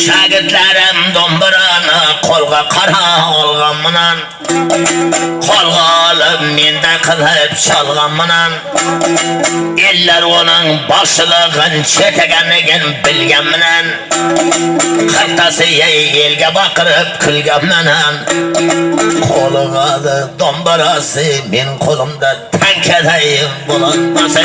Şagirdlerim dombirani qo'lga qara olganman. Qo'lga olib menda qilib chalganman. Eller onun boshlig'ini chetaganligini bilganman. Haftasi elga baqirib kulganman. Qo'liga dombirasi men qo'limda tankadayim bo'lmasa.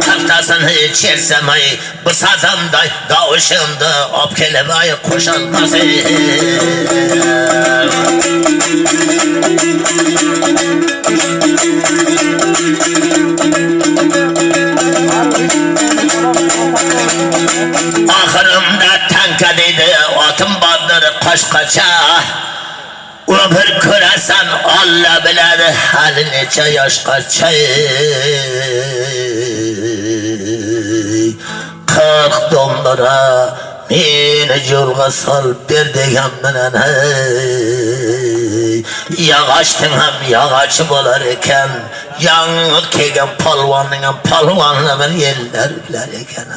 Haftasını içersem ay bu sazımday davuşumda op kelime ay koşalması. Ahırımda tanka dedi atım bandır koşkaça. Ömür köresen Allah bilir hali neçe yaş kaçay. 40 dombira meni yo'lga sol ber degan bilan yog'ochning ham yog'ochi bo'lar ekan, yangi kelgan polvonning ham polvonni bir yerlar bilar ekan.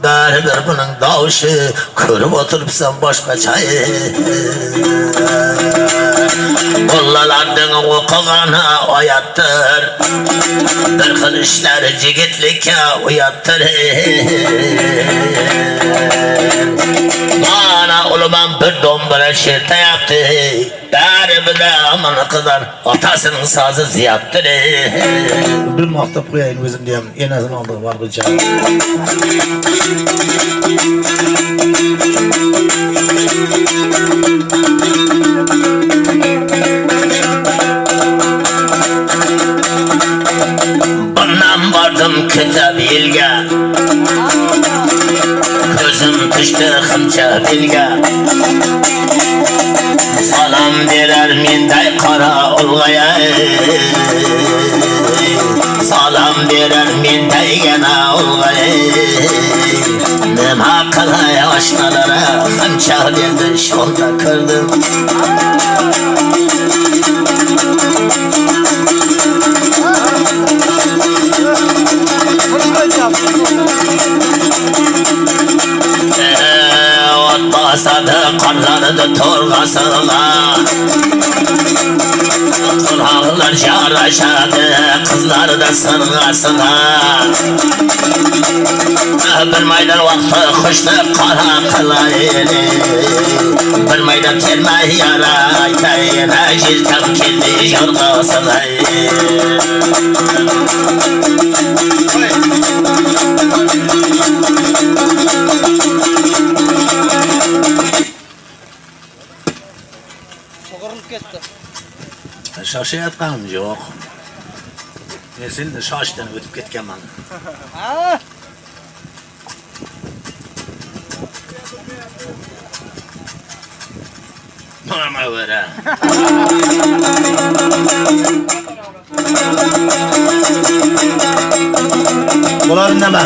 Baribir buning tovushi ko'rib o'tiribsan boshqacha. Qo'llalarning o'qigani oyatdir, bir xil ishlar yigitlikka uyatdir. Bana uluman bir dombira şirtayapti. Baribir amana qizlar otasinin sazı ziyaptir. Bir maqtab qo'yayın o'zimni ham en azından oldi var buncha. Bundan vardım kitap ilga. Gözüm düştü hımça bilga. Salam verer menday qara ulg'aya. Salam verer menday yana ulg'aya. Nima qilay oshnalara hımça berdi shunda kirdim. Basadı qarlarıdı torğasına. Qulaqlar yaraşadı qızları da sırğasına. Bir maydan vaqti xushni qara qilayli. Bir maydan kelmay yaraytayin ajiltam keldi yorğasına. Shoshayotganim yo'q. Men seni shoshdan o'tib ketganman. Nima bo'ra? Bular nima?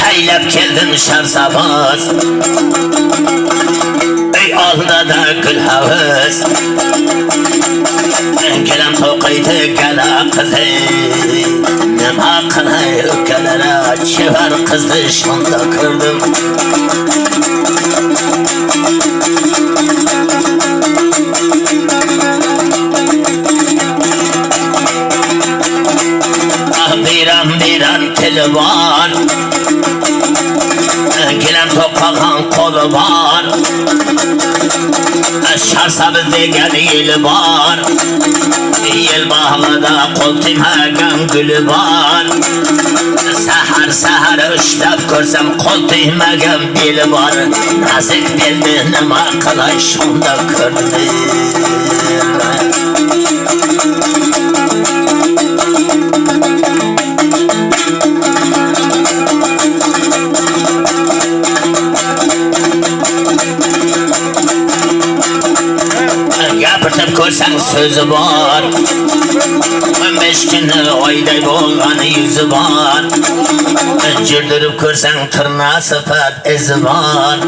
Taylab keldim sharsabaz. Alda da gül havuz. Gelen toqaydı gala kızı. Nima qilay ukalara chevar qizni shunda kirdim. Biran tili var. Gelen toqagan qo'li var. Sharsabız degan yeli var. Yel bağlada qo'l tegmagan guli var. Sahar ushlab ko'rsam qo'l tegmagan beli var. Nasib berdi nima qilay shunda kirdim. Sepirtip görsen sözü var 15 günü oyday bolğan yüzü var Cürdürüp görsen tırnağı sıfat izi var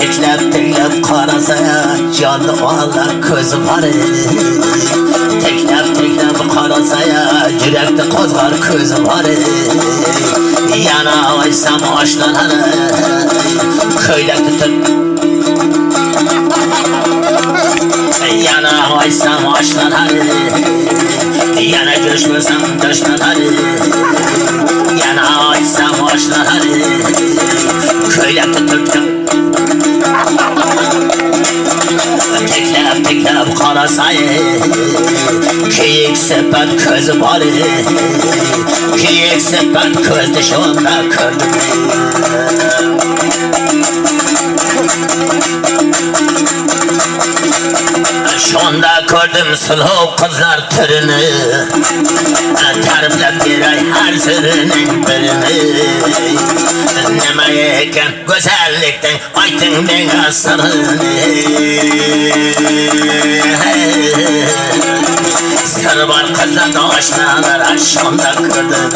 Teklep karasaya canlı oğlan közü var Teklep karasaya yürekte kozgar közü var Yana oysam aşlanar köylek tutup Yana oysam aşlanar Yana görüşmesem düşlanar Yana oysam aşlanar köylek tutup Teklep karasayı Kiyik sepet közü var Kiyik sepet köz dışında kördüm Şonda gördüm suluv kızlar türünü Tariflep bir ay her sürünün birini Neme eken güzellikten aytın bana sırrını Sır var kızlar da aşnalar şonda gördüm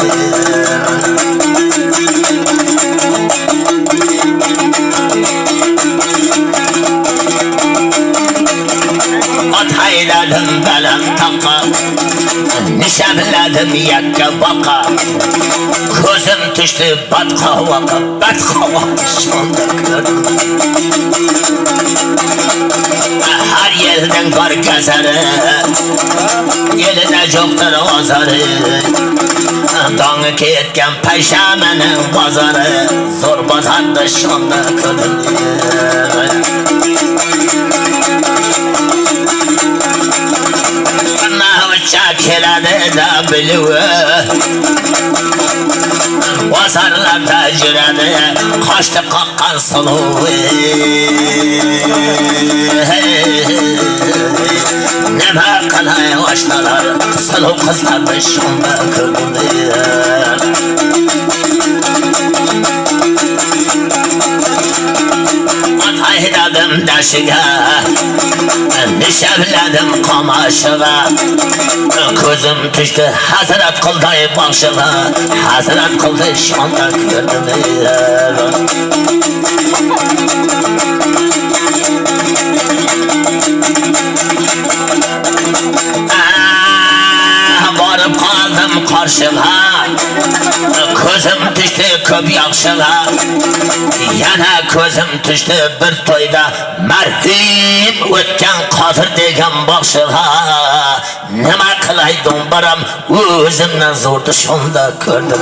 Hayladım belem taka Nişemledim yakka baka Közüm düştü batka vaka şonda gördüm Her yerden var gezeri Yeline çoktur ozarı Dağını ketken peşemenin pazarı Zor bazardı şonda gördüm Çakirade da biliyor Vazarlarda cirade Kaçtı kakkan soluğu Neme kalay başlalar Soluğ kızlar da şunda kırıldı Atayladım daşıga Nişevledim kamaşıga Közüm düştü hazret kıldı başıga Hazret kıldı şonda gördüm Varıp kaldım karşıga Közüm düştü köp yakşıga Yana közüm düştü bir toyda Merhim ötken katır degen bakşıga Nima kılaydın baram özümden zordu şonda gördüm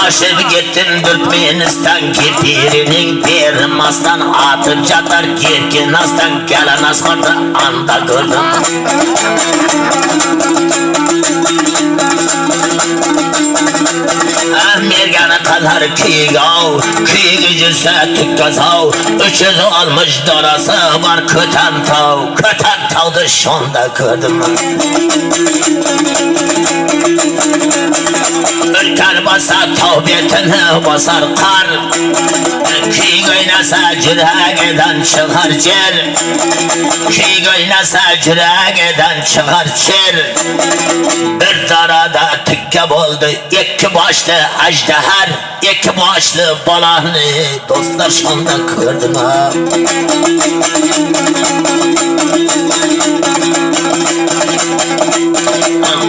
Aşıp gittim Türkmenistan Birinin bir mastan atıp jatar Gerkin astan gelen asmarda anda gördüm Mergana kadar kigav Kigi cilse tükkazav 300 almış darası var Köten tavdı şonda gördüm Ülker basar tavbetini basar kar Kig oynasa cürageden çıkar cer Kig oynasa cürageden çıkar cer Bir darada tükke oldu iki başlı ejdeher iki başlı balanı Dostlar şonda gördüm ha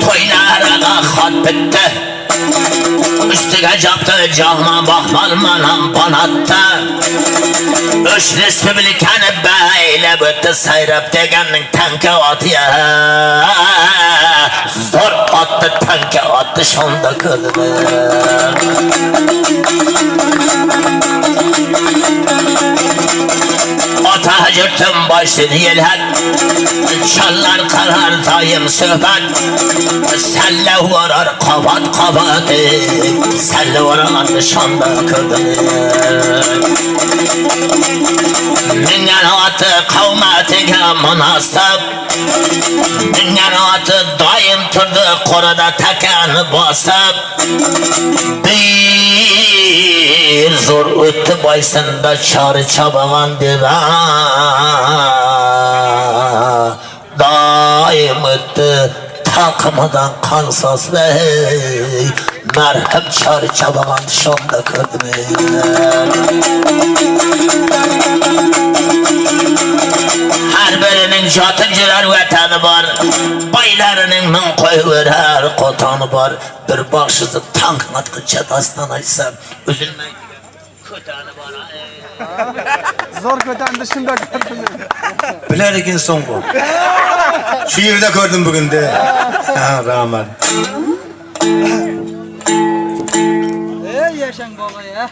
Toylara hat bitti Üstüge captı cahman bakmal manam banatta Üç Respublikanı beyle büttü sayrap degenin tanke atıya Zor attı tanke attı şonda kıldı Ata yırtım başını yelhek Çallar karar dayım söhbet Selle varar kavat kavatı Selle varar şonda kıldı Mingan oti qavmatiga munosib. Mingan oti doim turdi qo'rida takani bosib. Bir zo'r o'tdi boysinda chori chabag'on deba. Doim o'tdi talqimidan qon sosbay. Merhab çarı çabalan şonda ko'rdim. Her birinin jotib jurar vatani bor. Boylarining ming qo'yverar qotoni bor. Bir boshsiz tank matqincha dastan aytsam uzilmaydigan ko'tani bor. Zor ko'tandi shunda ko'rdim. Bilar ekansan bu. Shu yerda ko'rdim bugün de. Ha, rahmat. Ey yaşang bola ya.